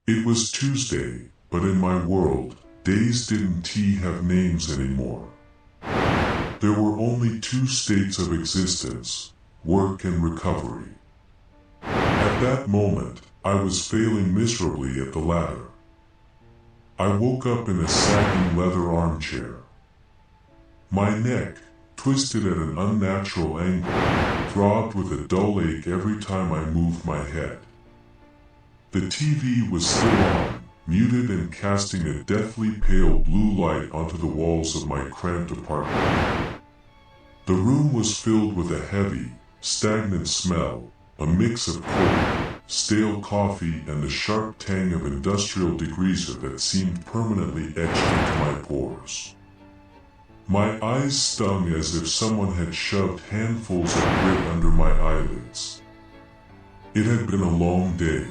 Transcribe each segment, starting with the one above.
It was Tuesday, but in my world, days didn't have names anymore. There were only two states of existence, work and recovery. At that moment, I was failing miserably at the latter. I woke up in a sagging leather armchair. My neck, twisted at an unnatural angle, throbbed with a dull ache every time I moved my head. The TV was still on, muted and casting a deathly pale blue light onto the walls of my cramped apartment. The room was filled with a heavy, stagnant smell, a mix of cold, stale coffee and the sharp tang of industrial degreaser that seemed permanently etched into my pores. My eyes stung as if someone had shoved handfuls of grit under my eyelids. It had been a long day.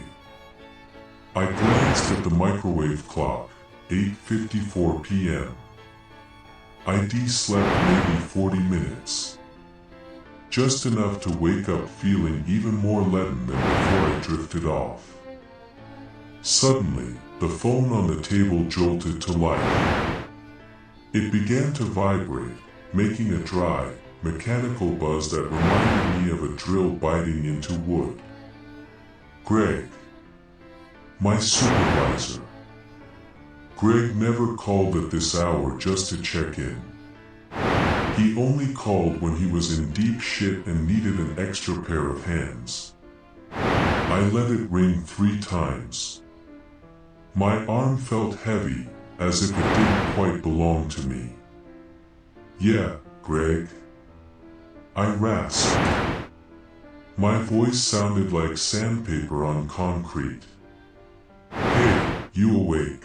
I glanced at the microwave clock, 8:54 p.m. I slept maybe 40 minutes. Just enough to wake up feeling even more leaden than before I drifted off. Suddenly, the phone on the table jolted to life. It began to vibrate, making a dry, mechanical buzz that reminded me of a drill biting into wood. Greg. My supervisor. Greg never called at this hour just to check in. He only called when he was in deep shit and needed an extra pair of hands. I let it ring 3 times. My arm felt heavy, as if it didn't quite belong to me. Yeah, Greg. I rasped. My voice sounded like sandpaper on concrete. Hey, you awake?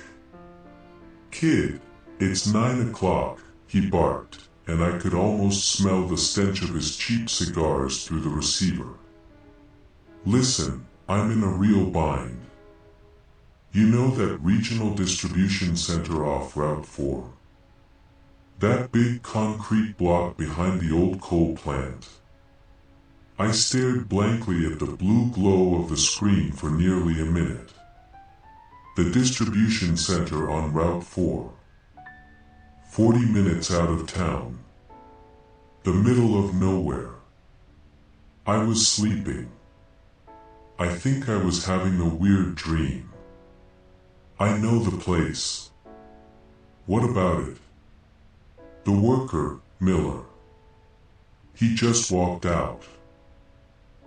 Kid, it's 9 o'clock, he barked, and I could almost smell the stench of his cheap cigars through the receiver. Listen, I'm in a real bind. You know that regional distribution center off Route 4? That big concrete block behind the old coal plant. I stared blankly at the blue glow of the screen for nearly a minute. The distribution center on Route 4. 40 minutes out of town. The middle of nowhere. I was sleeping. I think I was having a weird dream. I know the place. What about it? The worker, Miller. He just walked out.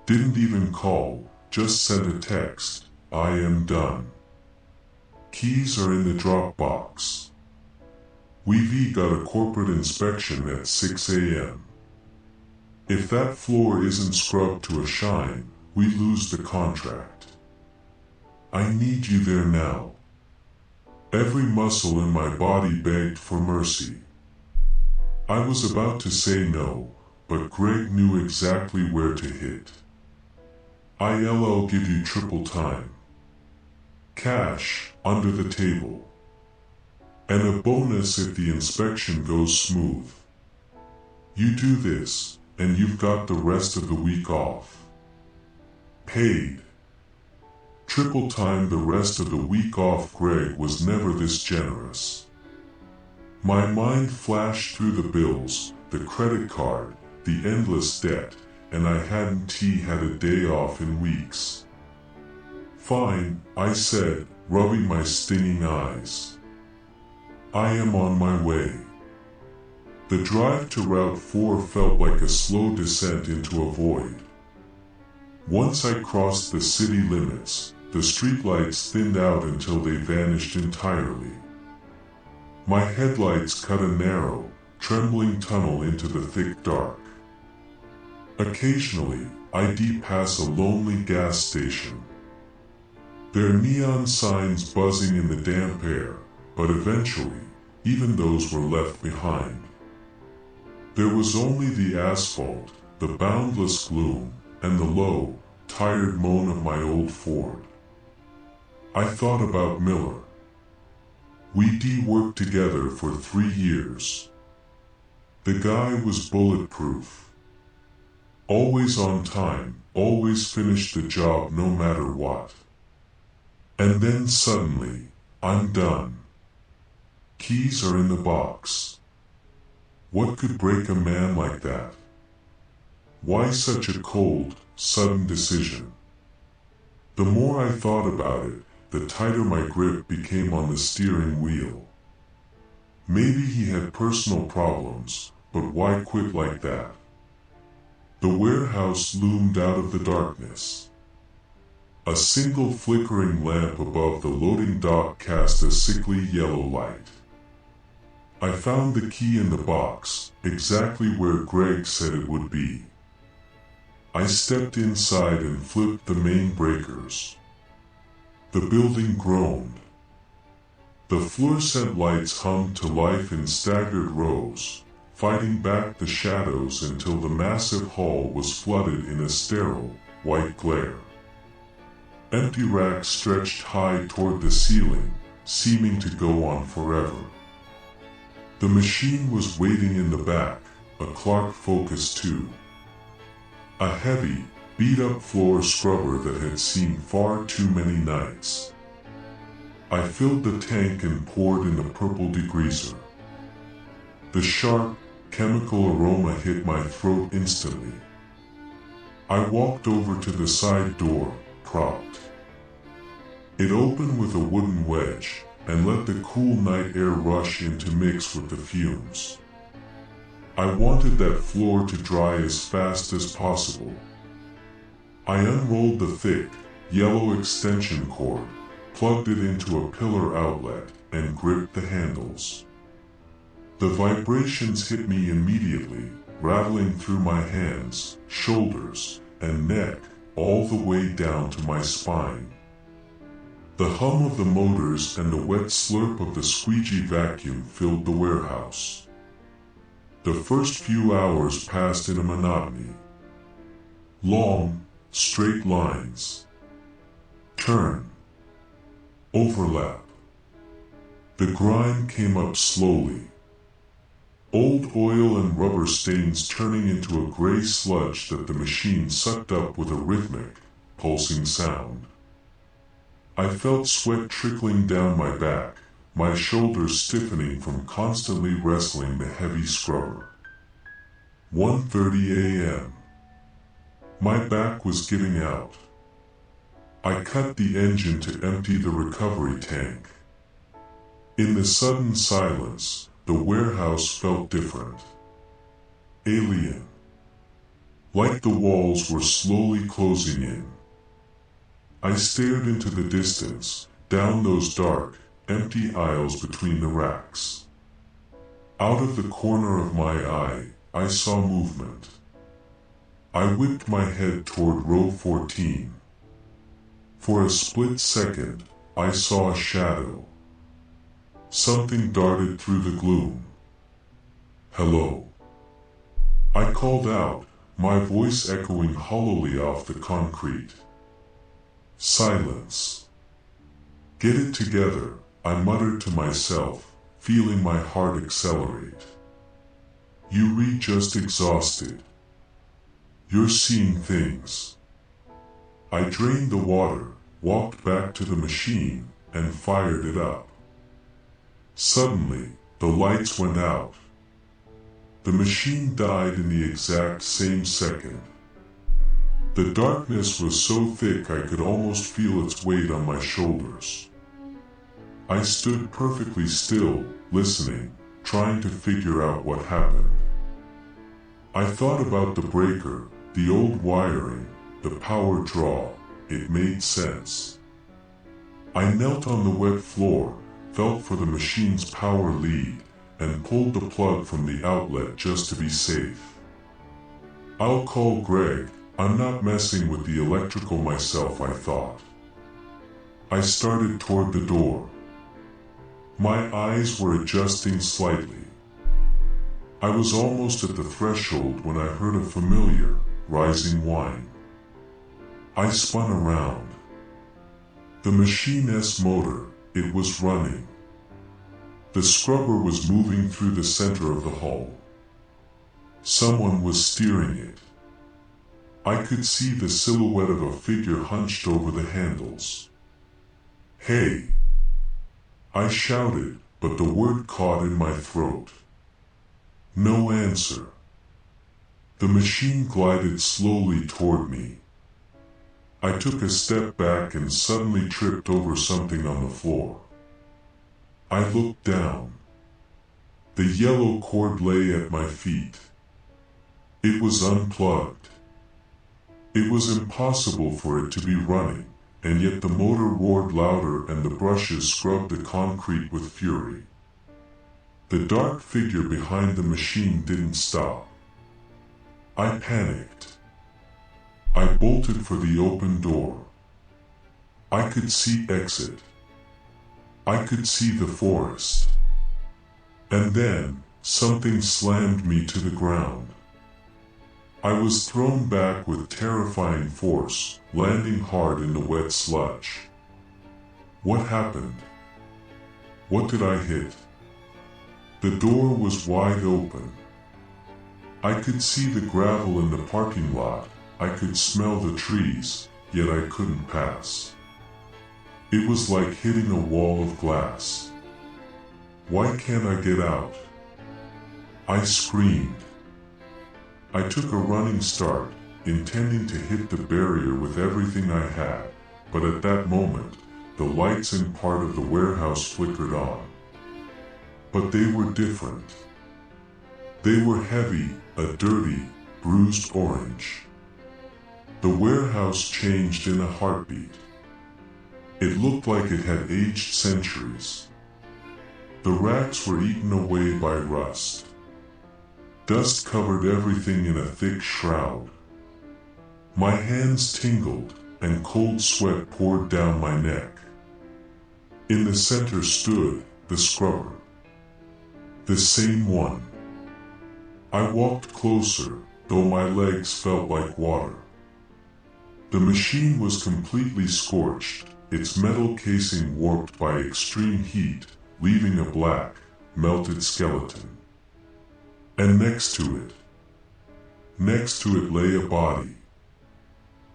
Didn't even call, just sent a text, I am done. Keys are in the drop box. We've got a corporate inspection at 6 a.m. If that floor isn't scrubbed to a shine, we lose the contract. I need you there now. Every muscle in my body begged for mercy. I was about to say no, but Greg knew exactly where to hit. I'll give you triple time. Cash, under the table. And a bonus if the inspection goes smooth. You do this, and you've got the rest of the week off. Paid. Triple time the rest of the week off. Greg was never this generous. My mind flashed through the bills, the credit card, the endless debt, and I hadn't had a day off in weeks. Fine, I said, rubbing my stinging eyes. I am on my way. The drive to Route 4 felt like a slow descent into a void. Once I crossed the city limits, the streetlights thinned out until they vanished entirely. My headlights cut a narrow, trembling tunnel into the thick dark. Occasionally, I'd pass a lonely gas station. Their neon signs buzzing in the damp air, but eventually, even those were left behind. There was only the asphalt, the boundless gloom, and the low, tired moan of my old Ford. I thought about Miller. We'd worked together for 3 years. The guy was bulletproof. Always on time, always finished the job no matter what. And then suddenly, I'm done. Keys are in the box. What could break a man like that? Why such a cold, sudden decision? The more I thought about it, the tighter my grip became on the steering wheel. Maybe he had personal problems, but why quit like that? The warehouse loomed out of the darkness. A single flickering lamp above the loading dock cast a sickly yellow light. I found the key in the box, exactly where Greg said it would be. I stepped inside and flipped the main breakers. The building groaned. The fluorescent lights hummed to life in staggered rows, fighting back the shadows until the massive hall was flooded in a sterile, white glare. Empty racks stretched high toward the ceiling, seeming to go on forever. The machine was waiting in the back, a Clark Focus 2. A heavy, beat-up floor scrubber that had seen far too many nights. I filled the tank and poured in the purple degreaser. The sharp, chemical aroma hit my throat instantly. I walked over to the side door, propped. It opened with a wooden wedge, and let the cool night air rush in to mix with the fumes. I wanted that floor to dry as fast as possible. I unrolled the thick, yellow extension cord, plugged it into a pillar outlet, and gripped the handles. The vibrations hit me immediately, rattling through my hands, shoulders, and neck, all the way down to my spine. The hum of the motors and the wet slurp of the squeegee vacuum filled the warehouse. The first few hours passed in a monotony. Long, straight lines. Turn. Overlap. The grind came up slowly. Old oil and rubber stains turning into a gray sludge that the machine sucked up with a rhythmic, pulsing sound. I felt sweat trickling down my back, my shoulders stiffening from constantly wrestling the heavy scrubber. 1:30 a.m. My back was giving out. I cut the engine to empty the recovery tank. In the sudden silence, the warehouse felt different. Alien. Like the walls were slowly closing in. I stared into the distance, down those dark, empty aisles between the racks. Out of the corner of my eye, I saw movement. I whipped my head toward row 14. For a split second, I saw a shadow. Something darted through the gloom. Hello. I called out, my voice echoing hollowly off the concrete. Silence. Get it together, I muttered to myself, feeling my heart accelerate. You read just exhausted. You're seeing things. I drained the water, walked back to the machine, and fired it up. Suddenly, the lights went out. The machine died in the exact same second. The darkness was so thick I could almost feel its weight on my shoulders. I stood perfectly still, listening, trying to figure out what happened. I thought about the breaker, the old wiring, the power draw. It made sense. I knelt on the wet floor, felt for the machine's power lead, and pulled the plug from the outlet just to be safe. I'll call Greg, I'm not messing with the electrical myself, I thought. I started toward the door. My eyes were adjusting slightly. I was almost at the threshold when I heard a familiar, rising whine. I spun around. The machine's motor, it was running. The scrubber was moving through the center of the hull. Someone was steering it. I could see the silhouette of a figure hunched over the handles. Hey! I shouted, but the word caught in my throat. No answer. The machine glided slowly toward me. I took a step back and suddenly tripped over something on the floor. I looked down. The yellow cord lay at my feet. It was unplugged. It was impossible for it to be running, and yet the motor roared louder and the brushes scrubbed the concrete with fury. The dark figure behind the machine didn't stop. I panicked. I bolted for the open door. I could see exit. I could see the forest. And then, something slammed me to the ground. I was thrown back with terrifying force, landing hard in the wet sludge. What happened? What did I hit? The door was wide open. I could see the gravel in the parking lot. I could smell the trees, yet I couldn't pass. It was like hitting a wall of glass. Why can't I get out? I screamed. I took a running start, intending to hit the barrier with everything I had, but at that moment, the lights in part of the warehouse flickered on. But they were different. They were heavy, a dirty, bruised orange. The warehouse changed in a heartbeat. It looked like it had aged centuries. The racks were eaten away by rust. Dust covered everything in a thick shroud. My hands tingled, and cold sweat poured down my neck. In the center stood the scrubber. The same one. I walked closer, though my legs felt like water. The machine was completely scorched, its metal casing warped by extreme heat, leaving a black, melted skeleton. And next to it lay a body.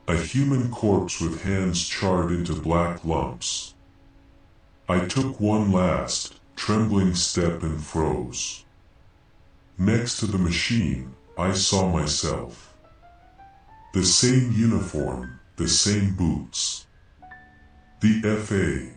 A human corpse with hands charred into black lumps. I took one last, trembling step and froze. Next to the machine, I saw myself. The same uniform, the same boots. The FA.